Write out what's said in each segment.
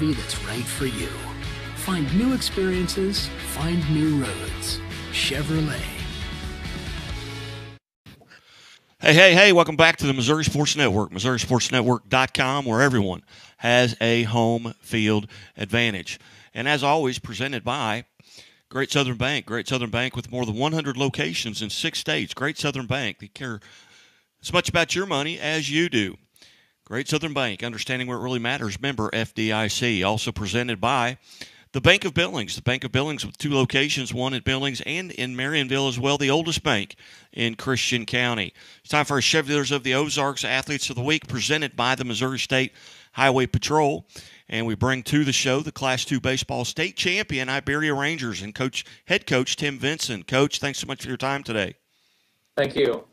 Chevy that's right for you. Find new experiences, find new roads. Chevrolet. Hey, welcome back to the Missouri Sports Network, MissouriSportsNetwork.com, where everyone has a home field advantage. And as always, presented by Great Southern Bank. Great Southern Bank with more than 100 locations in 6 states. Great Southern Bank. They care as much about your money as you do. Great Southern Bank, understanding where it really matters. Member FDIC. Also presented by the Bank of Billings. The Bank of Billings with 2 locations, one at Billings and in Marionville as well, the oldest bank in Christian County. It's time for our Chevy Dealers of the Ozarks Athletes of the Week, presented by the Missouri State Highway Patrol. And we bring to the show the Class II baseball state champion Iberia Rangers and head coach Tim Vincent. Coach, thanks so much for your time today. Thank you.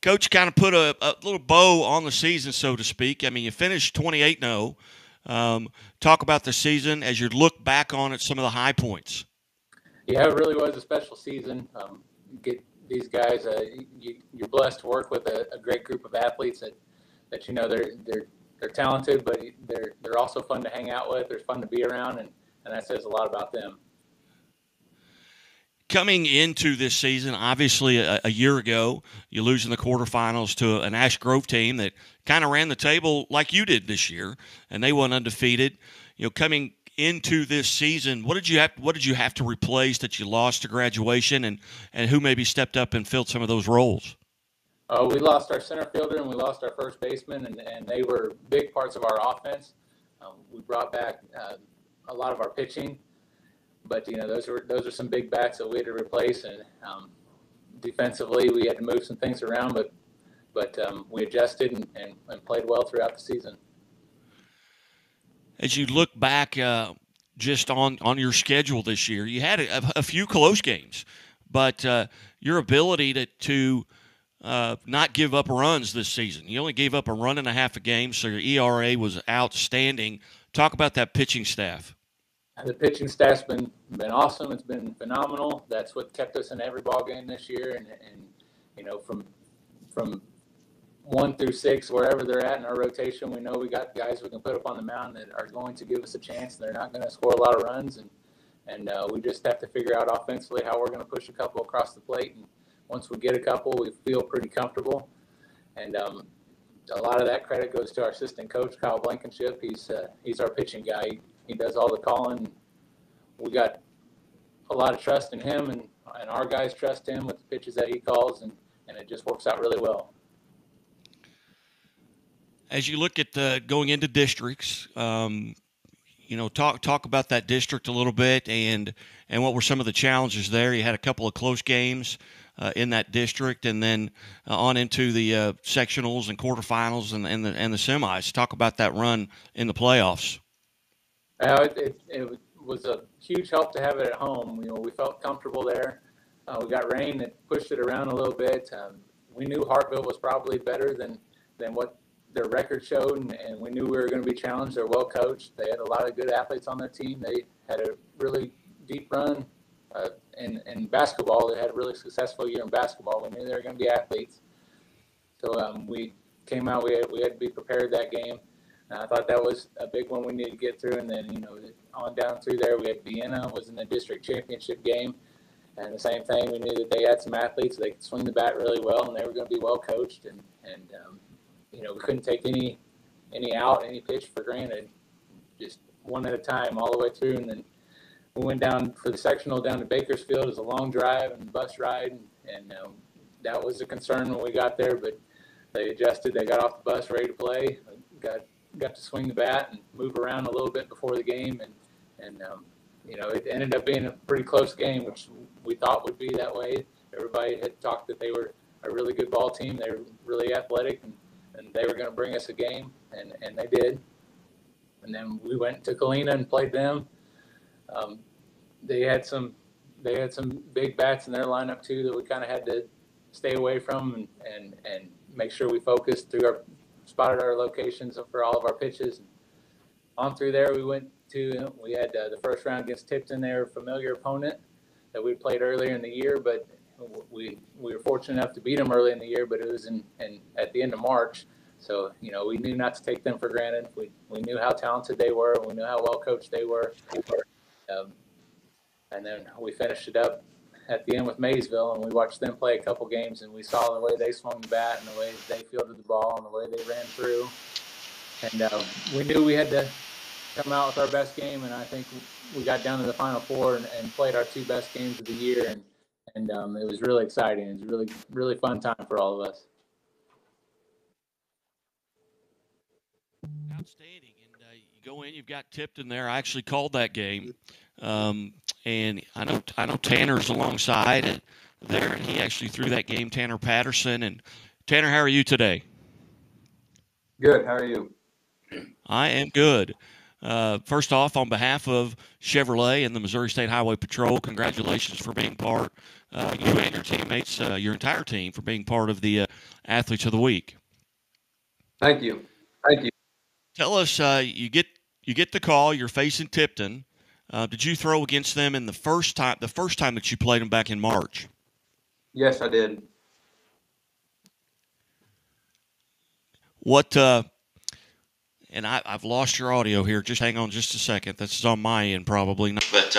Coach, kind of put a little bow on the season, so to speak. I mean, you finished 28-0. Talk about the season as you look back on it, some of the high points. Yeah, it really was a special season. Get these guys. You're blessed to work with a great group of athletes that you know they're talented, but they're also fun to hang out with. They're fun to be around, and that says a lot about them. Coming into this season, obviously a year ago, you lose in the quarterfinals to an Ash Grove team that kind of ran the table like you did this year, and they went undefeated. You know, coming into this season, what did you have to replace that you lost to graduation, and who maybe stepped up and filled some of those roles? We lost our center fielder and we lost our first baseman, and they were big parts of our offense. We brought back a lot of our pitching. But, you know, those are some big bats that we had to replace, and defensively we had to move some things around, but we adjusted and played well throughout the season. As you look back just on your schedule this year, you had a few close games, but your ability to not give up runs this season. You only gave up a run and a half a game, so your ERA was outstanding. Talk about that pitching staff. The pitching staff's been awesome. It's been phenomenal. That's what kept us in every ball game this year. And you know, from 1 through 6, wherever they're at in our rotation, we know we got guys we can put up on the mound that are going to give us a chance. They're not going to score a lot of runs, and we just have to figure out offensively how we're going to push a couple across the plate. And once we get a couple, we feel pretty comfortable. And a lot of that credit goes to our assistant coach, Kyle Blankenship. He's our pitching guy. He does all the calling. We got a lot of trust in him, and our guys trust him with the pitches that he calls, and it just works out really well. As you look at going into districts, you know, talk about that district a little bit, and what were some of the challenges there? You had a couple of close games in that district, and then on into the sectionals and quarterfinals and the semis. Talk about that run in the playoffs. It was a huge help to have it at home. You know, we felt comfortable there. We got rain that pushed it around a little bit. We knew Hartville was probably better than what their record showed, and we knew we were going to be challenged. They're well coached. They had a lot of good athletes on their team. They had a really deep run in basketball. They had a really successful year in basketball. We knew they were going to be athletes. So we came out. We had to be prepared that game. I thought that was a big one we needed to get through, and then, you know, on down through there, we had Vienna was in the district championship game, and the same thing. We knew that they had some athletes, they could swing the bat really well, and they were going to be well coached, and you know, we couldn't take any pitch for granted, just one at a time all the way through. And then we went down for the sectional down to Bakersfield. It was a long drive and bus ride, and that was a concern when we got there, but they adjusted. They got off the bus ready to play. Got to swing the bat and move around a little bit before the game, and you know, it ended up being a pretty close game, which we thought would be that way. Everybody had talked that they were a really good ball team. They were really athletic, and they were going to bring us a game, and they did. And then we went to Galena and played them. They had some big bats in their lineup too that we kind of had to stay away from and make sure we focused spotted our locations for all of our pitches. And on through there, we had the first round against Tipton. They were a familiar opponent that we played earlier in the year, but we were fortunate enough to beat them early in the year, but it was at the end of March. So, we knew not to take them for granted. We knew how talented they were. We knew how well coached they were. And then we finished it up at the end with Maysville, and we watched them play a couple games, and we saw the way they swung the bat and the way they fielded the ball and the way they ran through. And we knew we had to come out with our best game, and I think we got down to the Final Four and played our two best games of the year, and it was really exciting. It was a really, really fun time for all of us. Outstanding. And you go in, you've got Tipton there. I actually called that game. And I know Tanner's alongside there, and he actually threw that game, Tanner Patterson. And Tanner, how are you today? Good. How are you? I am good. First off, on behalf of Chevrolet and the Missouri State Highway Patrol, congratulations for being part, you and your teammates, your entire team, for being part of the Athletes of the Week. Thank you. Tell us, you get the call. You're facing Tipton. Did you throw against them in the first time that you played them back in March? Yes, I did. What? And I've lost your audio here. Just hang on just a second. This is on my end, probably. But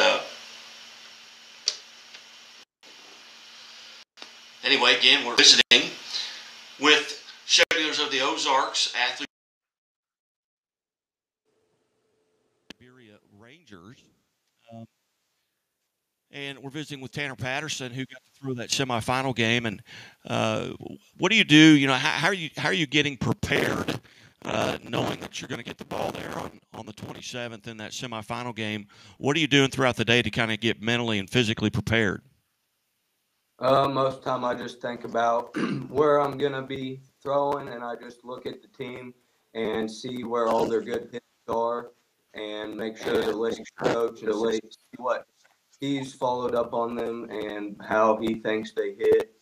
anyway, again, we're visiting with Chevrolets of the Ozarks, Athletes Iberia Rangers. And we're visiting with Tanner Patterson, who got through that semifinal game. And what do you do? How are you getting prepared, knowing that you're going to get the ball there on the 27th in that semifinal game? What are you doing throughout the day to kind of get mentally and physically prepared? Most of the time I just think about where I'm going to be throwing, and I just look at the team and see where all their good hits are and make sure to listen to the coach and see what he's followed up on them and how he thinks they hit.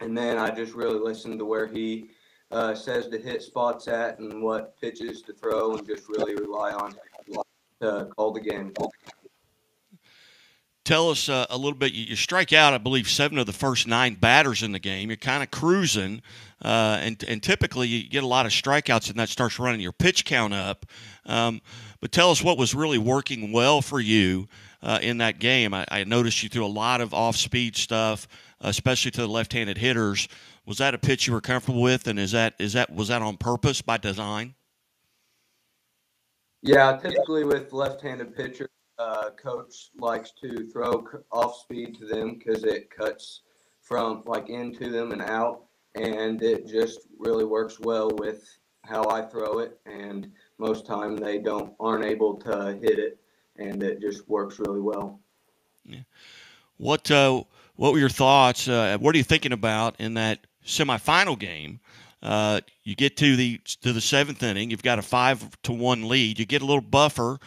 And then I just really listen to where he says to hit spots at and what pitches to throw, and just really rely on him to call the game. Tell us a little bit. You strike out, I believe, 7 of the first 9 batters in the game. You're kind of cruising, and typically you get a lot of strikeouts, and that starts running your pitch count up. But tell us what was really working well for you in that game. I noticed you threw a lot of off-speed stuff, especially to the left-handed hitters. Was that a pitch you were comfortable with, and was that on purpose, by design? Yeah, typically with left-handed pitchers, coach likes to throw off-speed to them because it cuts from into them and out, and it just really works well with how I throw it. And most time they aren't able to hit it, and it just works really well. Yeah. What were your thoughts? What are you thinking about in that semifinal game? You get to the 7th inning. You've got a 5-1 lead. You get a little buffer,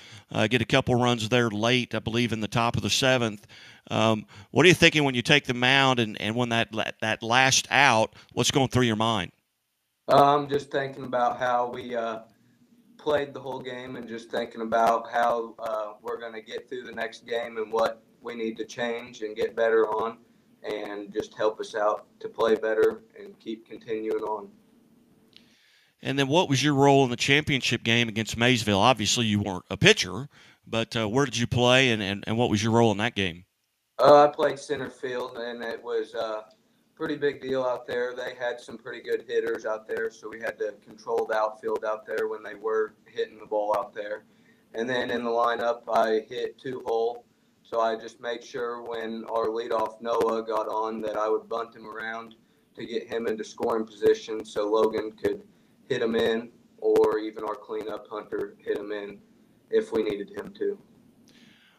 get a couple runs there late, I believe, in the top of the 7th. What are you thinking when you take the mound and when that last out? What's going through your mind? I'm just thinking about how we played the whole game, and just thinking about how we're going to get through the next game and what we need to change and get better on, and just help us out to play better and keep continuing on. And then what was your role in the championship game against Maysville? Obviously you weren't a pitcher, but where did you play, and what was your role in that game? I played center field, and it was a pretty big deal out there. They had some pretty good hitters out there, so we had to control the outfield out there when they were hitting the ball out there. And then in the lineup, I hit 2-hole, so I just made sure when our leadoff Noah got on that I would bunt him around to get him into scoring position so Logan could hit him in, or even our cleanup Hunter hit him in if we needed him to.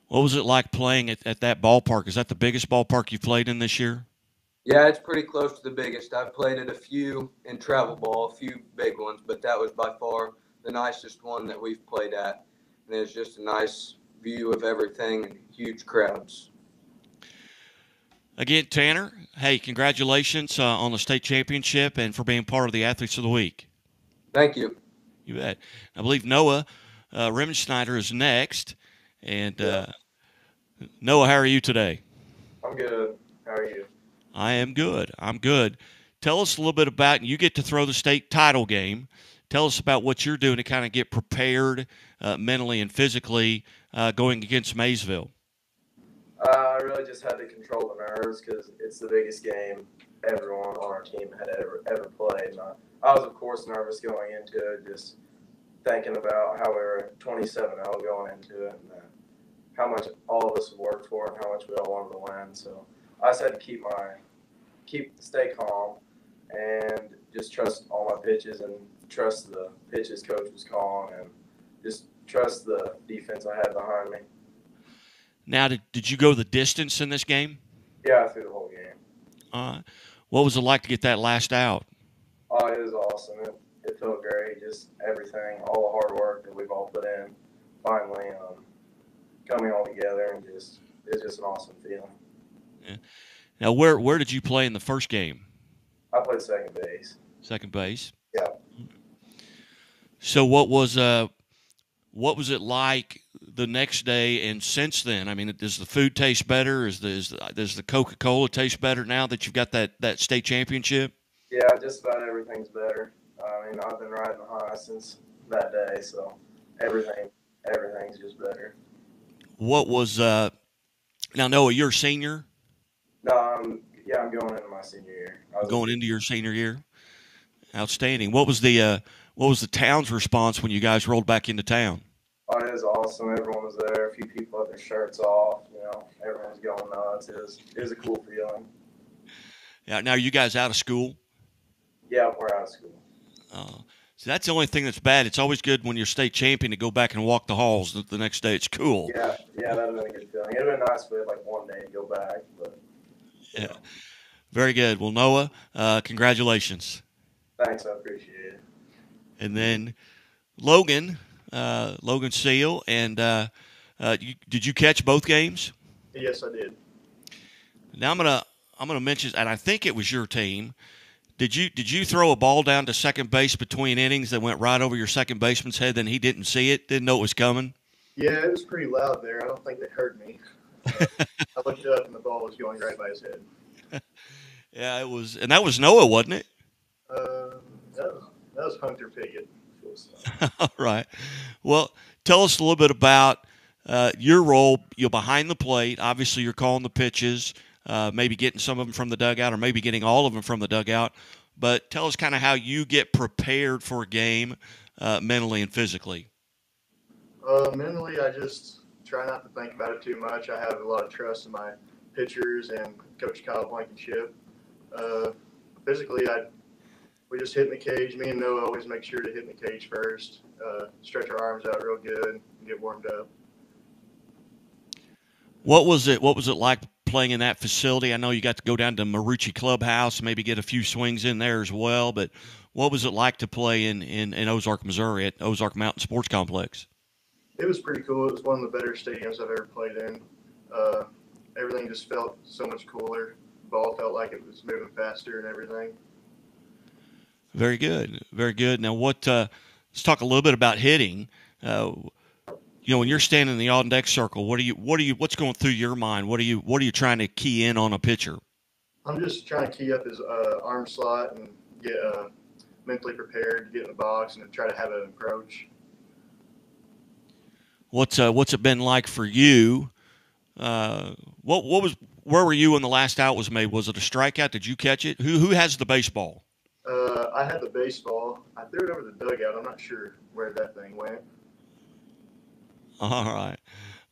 What was it like playing at that ballpark? Is that the biggest ballpark you've played in this year? Yeah, it's pretty close to the biggest. I've played at a few in travel ball, a few big ones, but that was by far the nicest one that we've played at. And it's just a nice view of everything and huge crowds. Again, Tanner, hey, congratulations on the state championship and for being part of the Athletes of the Week. Thank you. You bet. I believe Noah Remensnyder is next. And Noah, how are you today? I'm good. How are you? I am good. I'm good. tell us a little bit about, and you get to throw the state title game. Tell us about what you're doing to kind of get prepared mentally and physically going against Maysville. I really just had to control the nerves because it's the biggest game everyone on our team had ever played. And I was, of course, nervous going into it, just thinking about how we were 27-0 going into it, and how much all of us have worked for it and how much we all wanted to win. So I just had to stay calm and just trust all my pitches and trust the pitches coach was calling and just trust the defense I had behind me. Now, did you go the distance in this game? Yeah, I threw the whole game. What was it like to get that last out? Oh, it was awesome. It felt great. Just everything, all the hard work that we've all put in, finally coming all together, and it's just an awesome feeling. Yeah. Now, where did you play in the first game? I played second base. Second base. Yeah. So what was it like the next day and since then? I mean, does the food taste better? Does the Coca-Cola taste better now that you've got that state championship? Yeah, just about everything's better. I mean, I've been riding high since that day, so everything's just better. What was now, Noah, you're a senior? No, I'm going into my senior year. Going into your senior year? Outstanding. What was the town's response when you guys rolled back into town? Oh, it was awesome. Everyone was there. A few people had their shirts off. Everyone was going nuts. It was a cool feeling. Yeah. Now, are you guys out of school? Yeah, we're out of school. So that's the only thing that's bad. It's always good when you're state champion to go back and walk the halls the next day. It's cool. Yeah, that'd have been a good feeling. It'd have been nice if we had like one day to go back, but yeah. Very good. Well, Noah, congratulations. Thanks, I appreciate it. And then Logan Seal, and did you catch both games? Yes, I did. Now I'm gonna mention, and I think it was your team. Did you throw a ball down to second base between innings that went right over your second baseman's head? Then he didn't see it, didn't know it was coming. Yeah, it was pretty loud there. I don't think they heard me. I looked up and the ball was going right by his head. Yeah, it was, and that was Noah, wasn't it? That was Hunter Piggott. All right. Well, tell us a little bit about your role. You're behind the plate. Obviously, you're calling the pitches, maybe getting some of them from the dugout or maybe getting all of them from the dugout. But tell us kind of how you get prepared for a game mentally and physically. Mentally, I just try not to think about it too much. I have a lot of trust in my pitchers and Coach Kyle Blankenship. Physically, we just hit in the cage. Me and Noah always make sure to hit in the cage first, stretch our arms out real good, and get warmed up. What was it like playing in that facility? I know you got to go down to Marucci Clubhouse, maybe get a few swings in there as well, but what was it like to play in Ozark, Missouri at Ozark Mountain Sports Complex? It was pretty cool. It was one of the better stadiums I've ever played in. Everything just felt so much cooler. The ball felt like it was moving faster and everything. Very good, very good. Now, let's talk a little bit about hitting. When you're standing in the on deck circle, what's going through your mind? What are you trying to key in on a pitcher? I'm just trying to key up his arm slot and get mentally prepared to get in the box and try to have an approach. What's it been like for you? Where were you when the last out was made? Was it a strikeout? Did you catch it? Who has the baseball? I had the baseball. I threw it over the dugout. I'm not sure where that thing went. All right.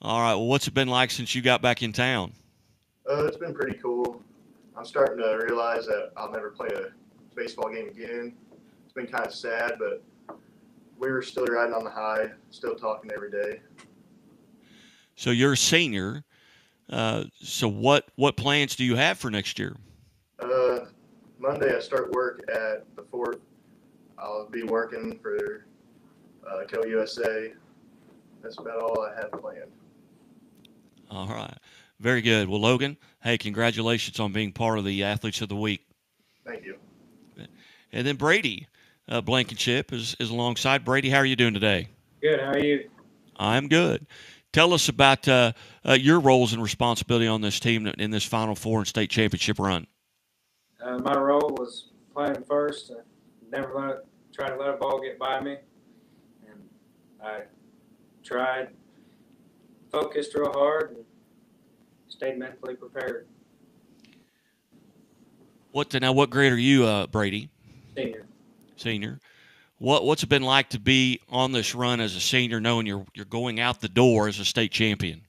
Well, what's it been like since you got back in town? It's been pretty cool. I'm starting to realize that I'll never play a baseball game again. It's been kind of sad, but we were still riding on the high, still talking every day. So you're a senior. So what plans do you have for next year? Monday I start work at the fort. I'll be working for Co-USA. That's about all I have planned. All right. Very good. Well, Logan, hey, congratulations on being part of the Athletes of the Week. Thank you. And then Brady Blankenship is alongside. Brady, how are you doing today? Good. How are you? I'm good. Tell us about your roles and responsibility on this team in this Final Four and state championship run. My role was playing first. Never try to let a ball get by me. And I tried, focused real hard, and stayed mentally prepared. What grade are you, Brady? Senior. What's it been like to be on this run as a senior, knowing you're going out the door as a state champion?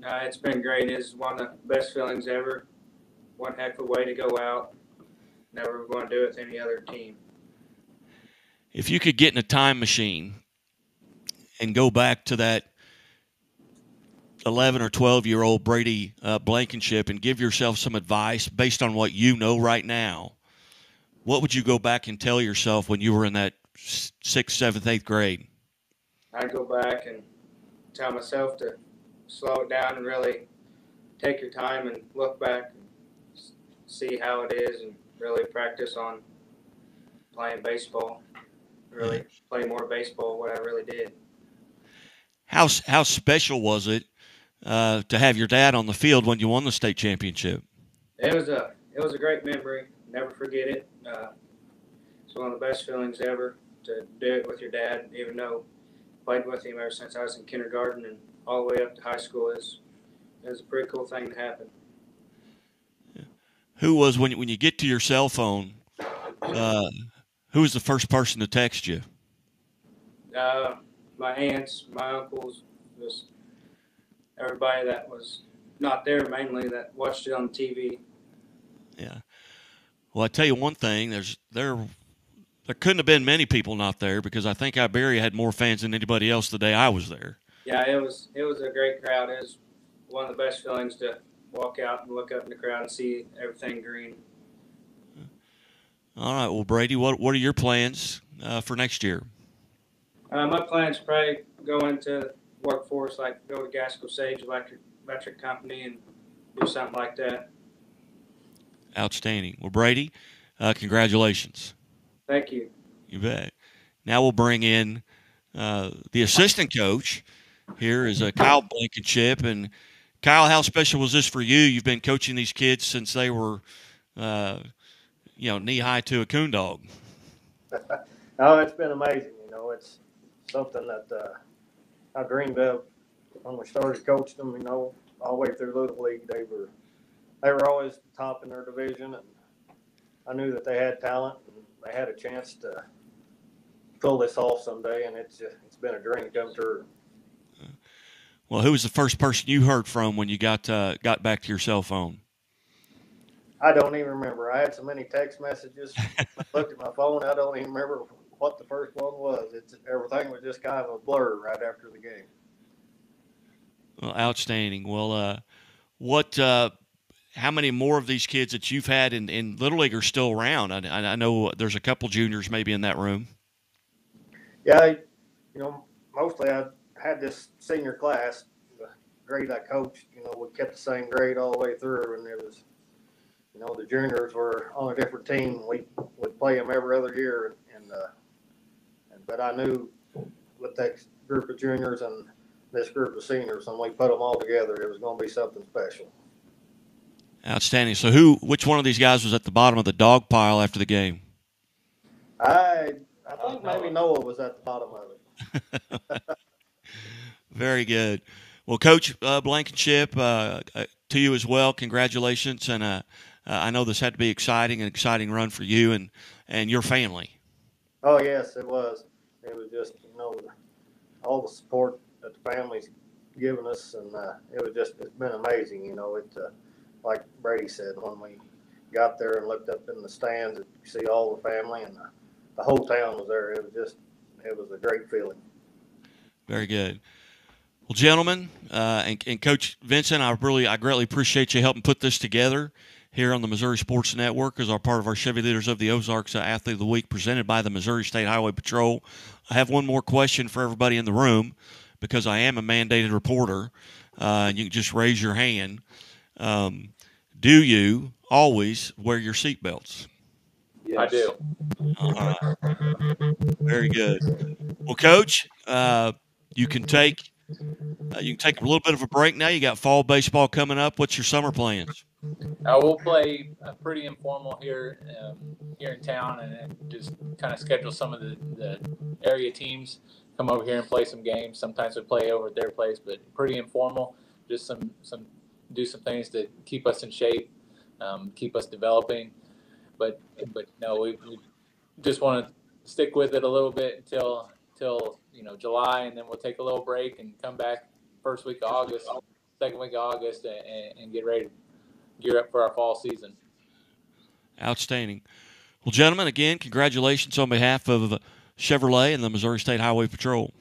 It's been great. It's one of the best feelings ever. One heck of a way to go out. Never going to do it with any other team. If you could get in a time machine and go back to that 11 or 12-year-old Brady Blankenship and give yourself some advice based on what you know right now, what would you go back and tell yourself when you were in that 6th, 7th, 8th grade? I'd go back and tell myself to slow it down and really take your time and look back and see how it is and really practice on playing baseball. Really play more baseball, what I really did. How special was it to have your dad on the field when you won the state championship? It was a great memory. Never forget it. It's one of the best feelings ever to do it with your dad, even though I played with him ever since I was in kindergarten and all the way up to high school. It was a pretty cool thing to happen. Who was, when you get to your cell phone, who was the first person to text you? My aunts, my uncles, just everybody that was not there, mainly that watched it on TV. Yeah. Well, I tell you one thing, there couldn't have been many people not there, because I think Iberia had more fans than anybody else the day I was there. Yeah, it was a great crowd. It was one of the best feelings to walk out and look up in the crowd and see everything green. All right. Well, Brady, what are your plans for next year? My plans probably go into workforce, like go to Gasco Sage Electric Company and do something like that. Outstanding. Well, Brady, congratulations. Thank you. You bet. Now we'll bring in the assistant coach. Here is Kyle Blankenship. And Kyle, how special was this for you? You've been coaching these kids since they were, knee-high to a coon dog. Oh, it's been amazing. It's something that I dreamed of when we started coaching them. All the way through Little League, they were always top in their division, and I knew that they had talent and they had a chance to pull this off someday. And it's been a dream come true. Well, who was the first person you heard from when you got back to your cell phone? I don't even remember. I had so many text messages. I looked at my phone. I don't even remember what the first one was. Everything was just kind of a blur right after the game. Well, outstanding. Well, how many more of these kids that you've had in Little League are still around? I know there's a couple juniors maybe in that room. Yeah, mostly I had this senior class. The grade I coached, we kept the same grade all the way through, and it was, the juniors were on a different team. We would play them every other year, but I knew with that group of juniors and this group of seniors, when we put them all together, it was going to be something special. Outstanding. So which one of these guys was at the bottom of the dog pile after the game? I think maybe Noah was at the bottom of it. Very good. Well, Coach Blankenship, to you as well, congratulations. And I know this had to be an exciting run for you and your family. Oh, yes, it was. It was just, all the support that the family's given us, and it's been amazing. Like Brady said, when we got there and looked up in the stands, you see all the family, and the whole town was there. It was a great feeling. Very good. Well, gentlemen, and Coach Vincent, I greatly appreciate you helping put this together here on the Missouri Sports Network as part of our Chevy Leaders of the Ozarks Athlete of the Week presented by the Missouri State Highway Patrol. I have one more question for everybody in the room, because I am a mandated reporter. You can just raise your hand. Do you always wear your seatbelts? Yes. I do. All right. Very good. Well, Coach, you can take a little bit of a break now. You got fall baseball coming up. What's your summer plans? We'll play pretty informal here in town, and then just kind of schedule some of the area teams come over here and play some games. Sometimes we play over at their place, but pretty informal. Just do some things to keep us in shape, keep us developing. But no, we just want to stick with it a little bit until July, and then we'll take a little break and come back first week of August, second week of August, and get ready to gear up for our fall season. Outstanding. Well, gentlemen, again, congratulations on behalf of Chevrolet and the Missouri State Highway Patrol.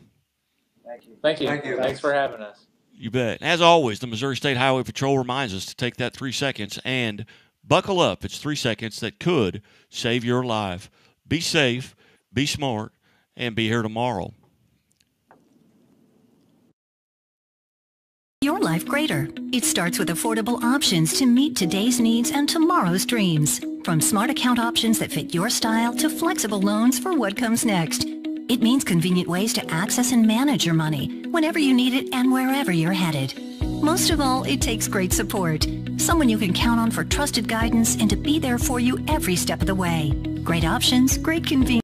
Thank you. Thanks for having us. You bet. As always, the Missouri State Highway Patrol reminds us to take that 3 seconds and buckle up. It's 3 seconds that could save your life. Be safe, be smart, and be here tomorrow. Your life greater. It starts with affordable options to meet today's needs and tomorrow's dreams. From smart account options that fit your style to flexible loans for what comes next. It means convenient ways to access and manage your money whenever you need it and wherever you're headed. Most of all, it takes great support. Someone you can count on for trusted guidance and to be there for you every step of the way. Great options, great convenience.